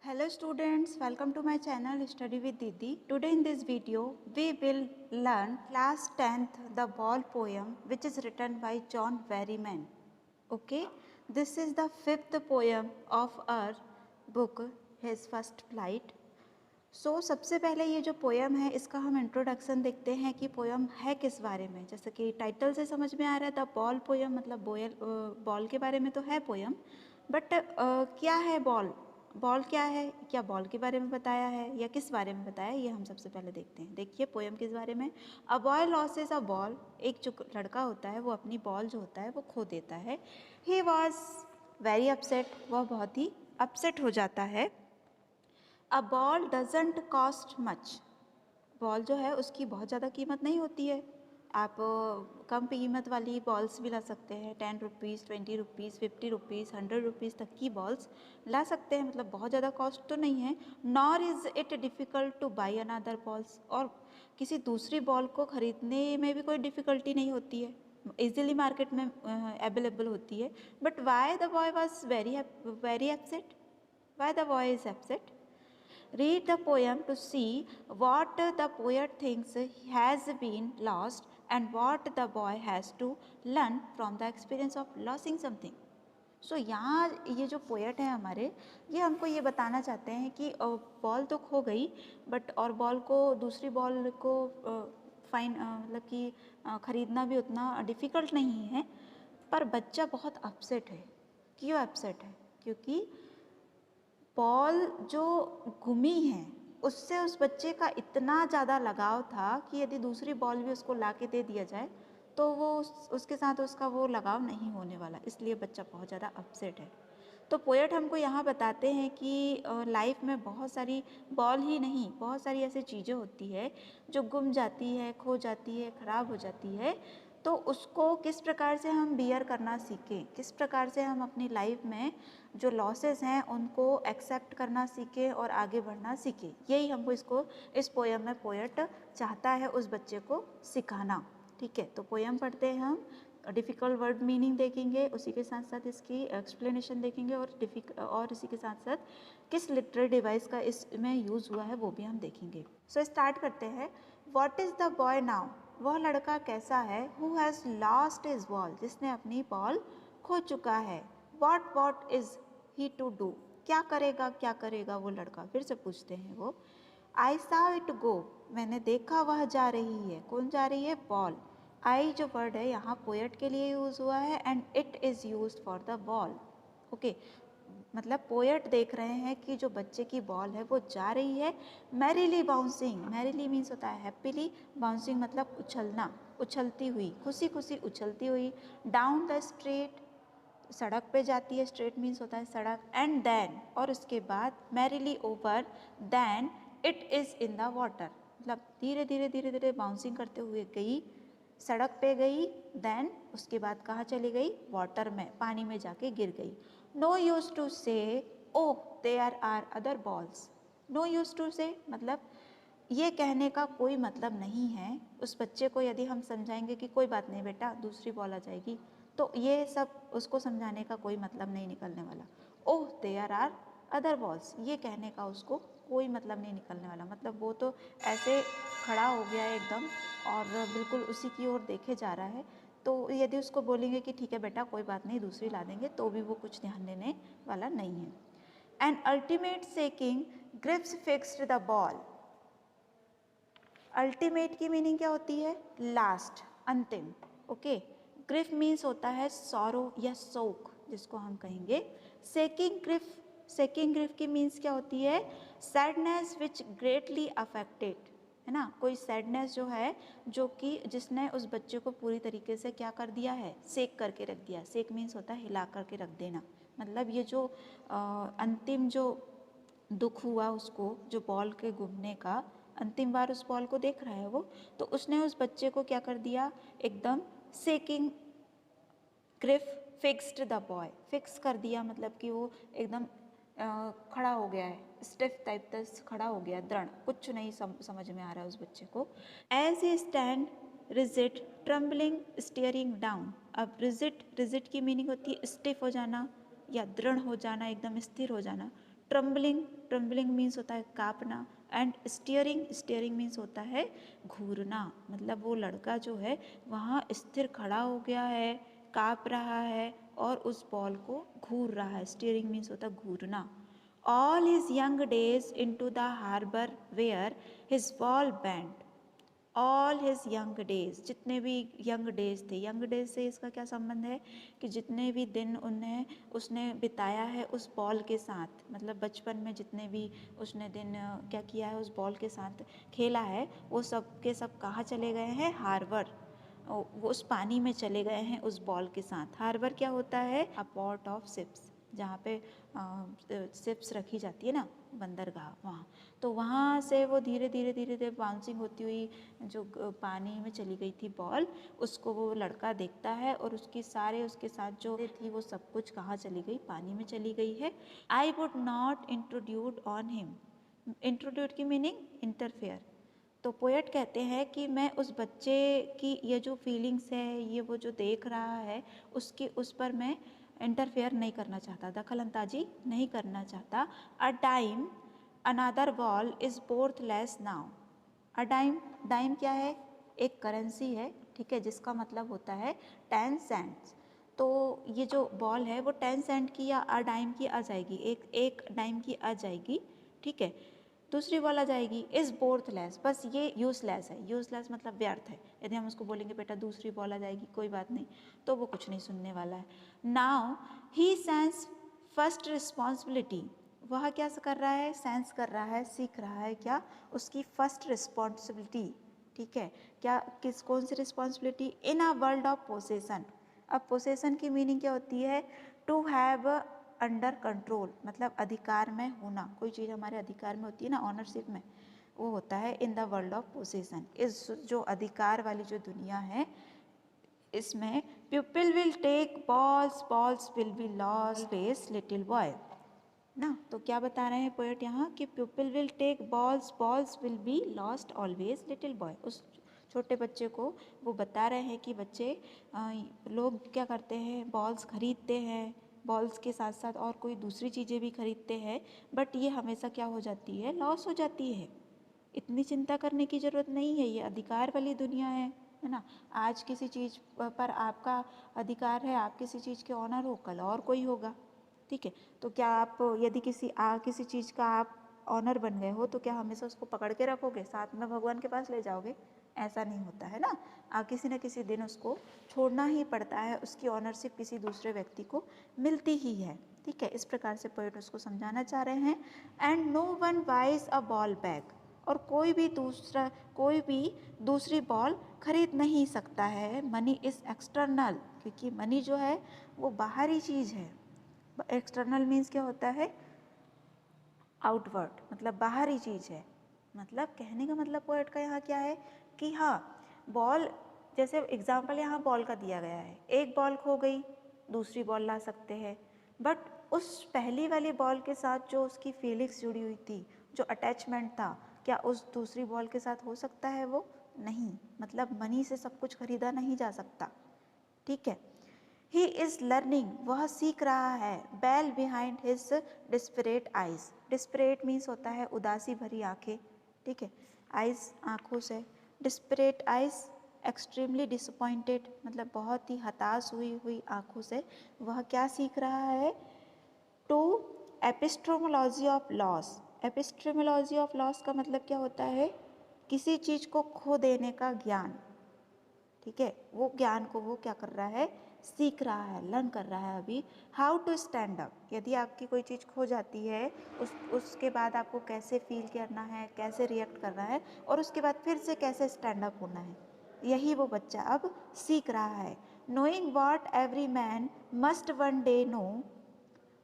Hello students, welcome to my channel Study with Didi. Today in this video we will learn class 10th The Ball poem which is written by John Berryman. Okay, this is the fifth poem of our book His First Flight. सबसे पहले ये जो poem है इसका हम introduction देखते हैं कि पोएम है किस बारे में। जैसे कि टाइटल से समझ में आ रहा है द बॉल पोएम, मतलब बॉल के बारे में तो है पोएम, बट क्या है बॉल, बॉल क्या है, क्या बॉल के बारे में बताया है या किस बारे में बताया है, ये हम सबसे पहले देखते हैं। देखिए पोएम किस बारे में। A boy losses a ball, एक जो लड़का होता है वो अपनी बॉल जो होता है वो खो देता है। ही वॉज वेरी अपसेट, वह बहुत ही अपसेट हो जाता है। A ball doesn't cost much, ball जो है उसकी बहुत ज़्यादा कीमत नहीं होती है। आप कम कीमत वाली बॉल्स भी ला सकते हैं, 10 रुपीज़, 20 रुपीज़, 50 रुपीज़, 100 रुपीज़ तक की बॉल्स ला सकते हैं, मतलब बहुत ज़्यादा कॉस्ट तो नहीं है। Nor is it difficult two by another balls, और किसी दूसरी बॉल को ख़रीदने में भी कोई डिफ़िकल्टी नहीं होती है, ईजिली मार्केट में अवेलेबल होती है। But why the boy was very upset, why the boy is upset. Read the poem to see what the poet thinks has been lost and what the boy has to learn from the experience of losing something. यहाँ ये जो poet है हमारे, ये हमको ये बताना चाहते हैं कि बॉल तो खो गई, बट और बॉल को, दूसरी बॉल को मतलब कि ख़रीदना भी उतना डिफ़िकल्ट नहीं है, पर बच्चा बहुत अपसेट है। क्यों अपसेट है? क्योंकि बॉल जो गुमी है उससे उस बच्चे का इतना ज़्यादा लगाव था कि यदि दूसरी बॉल भी उसको ला के दे दिया जाए तो वो उसके साथ उसका वो लगाव नहीं होने वाला, इसलिए बच्चा बहुत ज़्यादा अपसेट है। तो पोएट हमको यहाँ बताते हैं कि लाइफ में बहुत सारी बॉल ही नहीं, बहुत सारी ऐसी चीज़ें होती है जो गुम जाती है, खो जाती है, ख़राब हो जाती है। तो उसको किस प्रकार से हम बियर करना सीखें, किस प्रकार से हम अपनी लाइफ में जो लॉसेस हैं उनको एक्सेप्ट करना सीखें और आगे बढ़ना सीखें, यही हमको इस पोएम में पोएट चाहता है उस बच्चे को सिखाना। ठीक है, तो पोएम पढ़ते हैं हम, डिफ़िकल्ट वर्ड मीनिंग देखेंगे, उसी के साथ साथ इसकी एक्सप्लेनेशन देखेंगे, और इसी के साथ साथ किस लिटरेरी डिवाइस का इसमें यूज़ हुआ है वो भी हम देखेंगे। स्टार्ट करते हैं। What is the boy now, वह लड़का कैसा है। Who has lost his ball, जिसने अपनी बॉल खो चुका है। What is he to do, क्या करेगा वो लड़का, फिर से पूछते हैं वो। आई saw इट गो, मैंने देखा वह जा रही है। कौन जा रही है? बॉल। आई जो वर्ड है यहाँ पोएट के लिए यूज़ हुआ है and it is used for the ball. Okay, मतलब पोएट देख रहे हैं कि जो बच्चे की बॉल है वो जा रही है मैरीली बाउंसिंग, मैरीली मीन्स होता है हैप्पीली, बाउंसिंग मतलब उछलना, उछलती हुई, खुशी खुशी उछलती हुई, डाउन द स्ट्रीट, सड़क पे जाती है, स्ट्रीट मीन्स होता है सड़क, एंड देन, और उसके बाद, merrily over, then it is in the water, मतलब धीरे धीरे धीरे धीरे बाउंसिंग करते हुए गई, सड़क पे गई, देन उसके बाद कहाँ चली गई? वाटर में, पानी में जाके गिर गई। No use to say oh there are other balls, no use to say मतलब ये कहने का कोई मतलब नहीं है। उस बच्चे को यदि हम समझाएंगे कि कोई बात नहीं बेटा, दूसरी बॉल आ जाएगी, तो ये सब उसको समझाने का कोई मतलब नहीं निकलने वाला। Oh there are other balls, ये कहने का उसको कोई मतलब नहीं निकलने वाला, मतलब वो तो ऐसे खड़ा हो गया है एकदम और बिल्कुल उसी की ओर देखे जा रहा है। तो यदि उसको बोलेंगे कि ठीक है बेटा कोई बात नहीं दूसरी ला देंगे, तो भी वो कुछ ध्यान देने वाला नहीं है। An ultimate seeking grips fixed the ball, ultimate की मीनिंग क्या होती है? लास्ट, अंतिम। ओके, ग्रिफ मीन्स होता है सॉरो या शोक, जिसको हम कहेंगे। सेकिंग ग्रिफ की मीन्स क्या होती है? सैडनेस विच ग्रेटली अफेक्टेड, है ना, कोई सैडनेस जो है जो कि जिसने उस बच्चे को पूरी तरीके से क्या कर दिया है? सेक करके रख दिया। सेक मीन्स होता है हिला करके रख देना, मतलब ये जो अंतिम जो दुख हुआ उसको, जो बॉल के गुमने का, अंतिम बार उस बॉल को देख रहा है वो, तो उसने उस बच्चे को क्या कर दिया? एकदम seeking grip fixed the boy, fix कर दिया मतलब कि वो एकदम खड़ा हो गया है, स्टिफ टाइप तक खड़ा हो गया, दृढ़, कुछ नहीं समझ में आ रहा है उस बच्चे को। As he stand rigid trembling staring down, अब रिजिट की मीनिंग होती है स्टिफ हो जाना या दृढ़ हो जाना, एकदम स्थिर हो जाना। ट्रम्बलिंग, ट्रम्बलिंग मीन्स होता है कांपना, एंड स्टीयरिंग, स्टीयरिंग मीन्स होता है घूरना, मतलब वो लड़का जो है वहाँ स्थिर खड़ा हो गया है, काँप रहा है और उस बॉल को घूर रहा है। स्टीयरिंग मीन्स होता है घूरना। All his young days into the harbour where his ball band. All his young days, जितने भी यंग डेज थे, यंग डेज से इसका क्या संबंध है कि जितने भी दिन उसने बिताया है उस बॉल के साथ, मतलब बचपन में जितने भी उसने दिन क्या किया है उस बॉल के साथ खेला है, वो सब के सब कहाँ चले गए हैं, हार्बर, वो उस पानी में चले गए हैं उस बॉल के साथ। हार्बर क्या होता है, अ पोर्ट ऑफ शिप्स, जहाँ पे शिप्स रखी जाती है ना, बंदरगाह, वहाँ। तो वहाँ से वो धीरे धीरे धीरे धीरे बाउंसिंग होती हुई जो पानी में चली गई थी बॉल, उसको वो लड़का देखता है और उसके साथ जो थी वो सब कुछ कहाँ चली गई, पानी में चली गई है। I would not intrude on him, intrude की मीनिंग इंटरफेयर। तो पोएट कहते हैं कि मैं उस बच्चे की ये जो फीलिंग्स है, ये वो जो देख रहा है, उस पर मैं इंटरफेयर नहीं करना चाहता, दखल अंदाजी नहीं करना चाहता। A dime another ball is worthless now. A dime, dime क्या है, एक करेंसी है, ठीक है, जिसका मतलब होता है 10 सेंट्स। तो ये जो बॉल है वो 10 सेंट की या अ डाइम की आ जाएगी, एक डाइम की आ जाएगी, ठीक है। दूसरी बॉल आ जाएगी इज वर्थलेस, बस ये यूजलेस है, यूजलेस मतलब व्यर्थ है। यदि हम उसको बोलेंगे बेटा दूसरी बॉल आ जाएगी, कोई बात नहीं, तो वो कुछ नहीं सुनने वाला है। Now he sense first responsibility, वह क्या कर रहा है, सेंस कर रहा है, सीख रहा है क्या, उसकी फर्स्ट रिस्पॉन्सिबिलिटी, ठीक है। क्या, कौन सी responsibility, in a world of possession. अब पोसेसन की मीनिंग क्या होती है, टू हैव अंडर कंट्रोल, मतलब अधिकार में होना, कोई चीज़ हमारे अधिकार में होती है ना, ऑनरशिप में, वो होता है in the world of possession. इस जो अधिकार वाली जो दुनिया है, इसमें people will take balls, balls will be lost base little boy ना। तो क्या बता रहे हैं पोएट यहाँ कि people will take balls, balls will be lost always little boy. उस छोटे बच्चे को वो बता रहे हैं कि बच्चे लोग क्या करते हैं, बॉल्स खरीदते हैं, बॉल्स के साथ साथ और कोई दूसरी चीज़ें भी खरीदते हैं, बट ये हमेशा क्या हो जाती है, लॉस हो जाती है। इतनी चिंता करने की ज़रूरत नहीं है, ये अधिकार वाली दुनिया है ना। आज किसी चीज़ पर आपका अधिकार है, आप किसी चीज़ के ऑनर हो, कल और कोई होगा, ठीक है। तो क्या आप यदि किसी चीज़ का आप ऑनर बन गए हो, तो क्या हमेशा उसको पकड़ के रखोगे, साथ में भगवान के पास ले जाओगे, ऐसा नहीं होता है ना। किसी न किसी दिन उसको छोड़ना ही पड़ता है, उसकी ऑनरशिप किसी दूसरे व्यक्ति को मिलती ही है, ठीक है। इस प्रकार से पोएट उसको समझाना चाह रहे हैं। And no one buys a ball back, और कोई भी दूसरी बॉल खरीद नहीं सकता है। मनी इज़ एक्सटर्नल, क्योंकि मनी जो है वो बाहरी चीज़ है। एक्सटर्नल मीन्स क्या होता है, आउटवर्ड, मतलब बाहरी चीज़ है। मतलब कहने का मतलब पोएट का यहाँ क्या है कि हाँ, बॉल, जैसे एग्जाम्पल यहाँ बॉल का दिया गया है, एक बॉल खो गई, दूसरी बॉल ला सकते हैं, बट उस पहली वाली बॉल के साथ जो उसकी फीलिंग्स जुड़ी हुई थी, जो अटैचमेंट था, क्या उस दूसरी बॉल के साथ हो सकता है, वो नहीं। मतलब मनी से सब कुछ खरीदा नहीं जा सकता, ठीक है। ही इज़ लर्निंग, वह सीख रहा है। Bell behind his desperate eyes, desperate means होता है उदासी भरी आंखें, ठीक है। आइज आँखों से, डिस्परेट आइज एक्सट्रीमली डिसअपॉइंटेड, मतलब बहुत ही हताश हुई हुई आँखों से वह क्या सीख रहा है, to epistemology of loss. Epistemology of loss का मतलब क्या होता है, किसी चीज़ को खो देने का ज्ञान, ठीक है। वो ज्ञान को वो क्या कर रहा है, सीख रहा है, लर्न कर रहा है अभी। हाउ टू स्टैंड अप, यदि आपकी कोई चीज़ खो जाती है, उसके बाद आपको कैसे फील करना है, कैसे रिएक्ट करना है, और उसके बाद फिर से कैसे स्टैंड अप होना है, यही वो बच्चा अब सीख रहा है। Knowing what every man must one day know,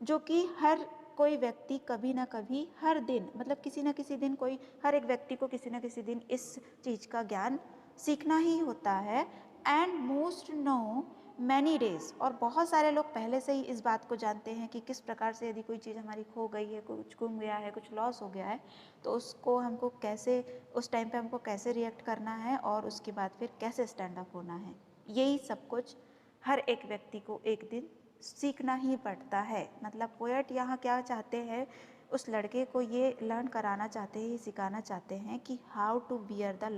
जो कि हर कोई व्यक्ति कभी ना कभी, हर दिन, मतलब किसी न किसी दिन, कोई हर एक व्यक्ति को किसी न किसी दिन इस चीज़ का ज्ञान सीखना ही होता है। And most know many days, और बहुत सारे लोग पहले से ही इस बात को जानते हैं कि किस प्रकार से यदि कोई चीज़ हमारी खो गई है, कुछ गुम गया है, कुछ लॉस हो गया है, तो उसको हमको कैसे, उस टाइम पे हमको कैसे रिएक्ट करना है, और उसके बाद फिर कैसे स्टैंड अप होना है। यही सब कुछ हर एक व्यक्ति को एक दिन सीखना ही पड़ता है। मतलब पोएट यहाँ क्या चाहते हैं, उस लड़के को ये लर्न कराना चाहते हैं, सिखाना चाहते हैं कि how to bear the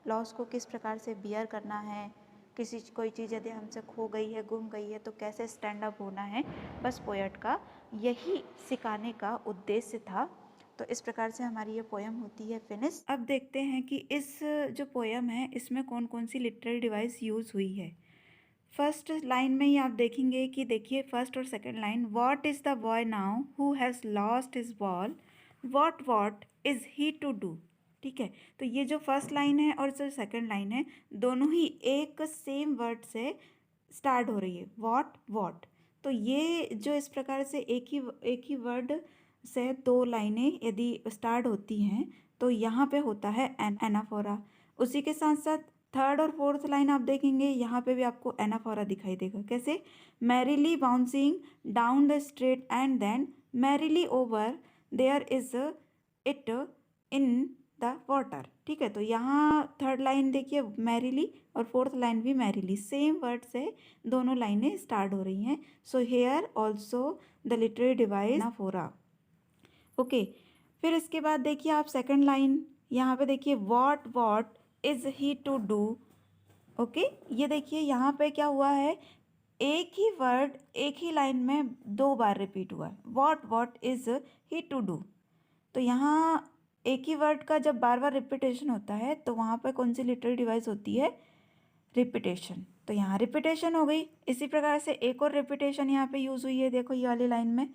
loss को किस प्रकार से बियर करना है, कोई चीज़ यदि हमसे खो गई है, गुम गई है, तो कैसे स्टैंड अप होना है। बस पोएट का यही सिखाने का उद्देश्य था। तो इस प्रकार से हमारी ये पोएम होती है फिनिश। अब देखते हैं कि इस जो पोएम है इसमें कौन कौन सी लिटरेरी डिवाइस यूज़ हुई है। फर्स्ट लाइन में ही आप देखेंगे कि देखिए फर्स्ट और second line, what is the boy now who has lost his ball, what is he to do. ठीक है, तो ये जो फर्स्ट लाइन है और जो सेकंड लाइन है दोनों ही एक सेम वर्ड से स्टार्ट हो रही है, व्हाट। तो ये जो इस प्रकार से एक ही वर्ड से दो लाइनें यदि स्टार्ट होती हैं तो यहाँ पे होता है एनाफोरा। उसी के साथ साथ थर्ड और फोर्थ लाइन आप देखेंगे यहाँ पे भी आपको एनाफोरा दिखाई देगा। कैसे, merrily bouncing down the street and then merrily over there is it in the water. ठीक है, तो यहाँ थर्ड लाइन देखिए मैरिली और फोर्थ लाइन भी मैरिली, सेम वर्ड से दोनों लाइनें स्टार्ट हो रही हैं। So here also the literary device anaphora. Okay, फिर इसके बाद देखिए आप सेकंड लाइन यहाँ पे देखिए, what is he to do. Okay, ये देखिए यहाँ पे क्या हुआ है, एक ही वर्ड एक ही लाइन में दो बार रिपीट हुआ है, what is he to do. तो यहाँ एक ही वर्ड का जब बार बार रिपीटेशन होता है तो वहाँ पे कौन सी लिटरेरी डिवाइस होती है, रिपीटेशन। तो यहाँ रिपीटेशन हो गई। इसी प्रकार से एक और रिपीटेशन यहाँ पे यूज़ हुई है, देखो ये वाली लाइन में,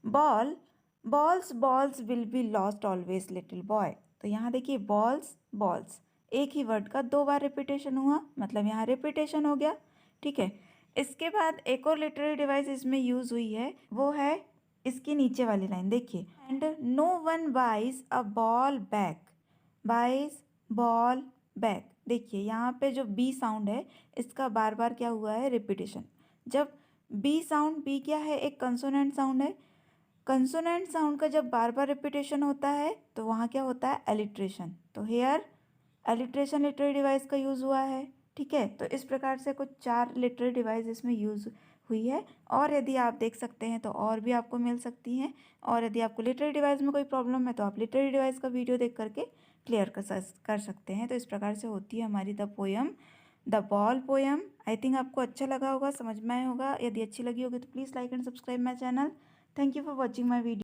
balls will be lost always little boy. तो यहाँ देखिए बॉल्स एक ही वर्ड का दो बार रिपीटेशन हुआ, मतलब यहाँ रिपीटेशन हो गया। ठीक है, इसके बाद एक और लिटरेरी डिवाइस इसमें यूज़ हुई है, वो है इसकी नीचे वाली लाइन देखिए, and no one buys a ball back. देखिए यहाँ पे जो बी साउंड है इसका बार बार क्या हुआ है, रिपीटेशन। जब बी क्या है, एक कंसोनेंट साउंड है। कंसोनेंट साउंड का जब बार बार रिपीटेशन होता है तो वहाँ क्या होता है, एलिट्रेशन। तो हेयर एलिट्रेशन लिटरेरी डिवाइस का यूज़ हुआ है। ठीक है, तो इस प्रकार से कुछ 4 लिटरेरी डिवाइस इसमें यूज़ हुई है। और यदि आप देख सकते हैं तो और भी आपको मिल सकती हैं। और यदि आपको लिटरेरी डिवाइस में कोई प्रॉब्लम है तो आप लिटरेरी डिवाइस का वीडियो देख करके क्लियर कर सकते हैं। तो इस प्रकार से होती है हमारी the ball poem. I think आपको अच्छा लगा होगा, समझ में आया होगा। यदि अच्छी लगी होगी तो please like and subscribe my channel. Thank you for watching my video.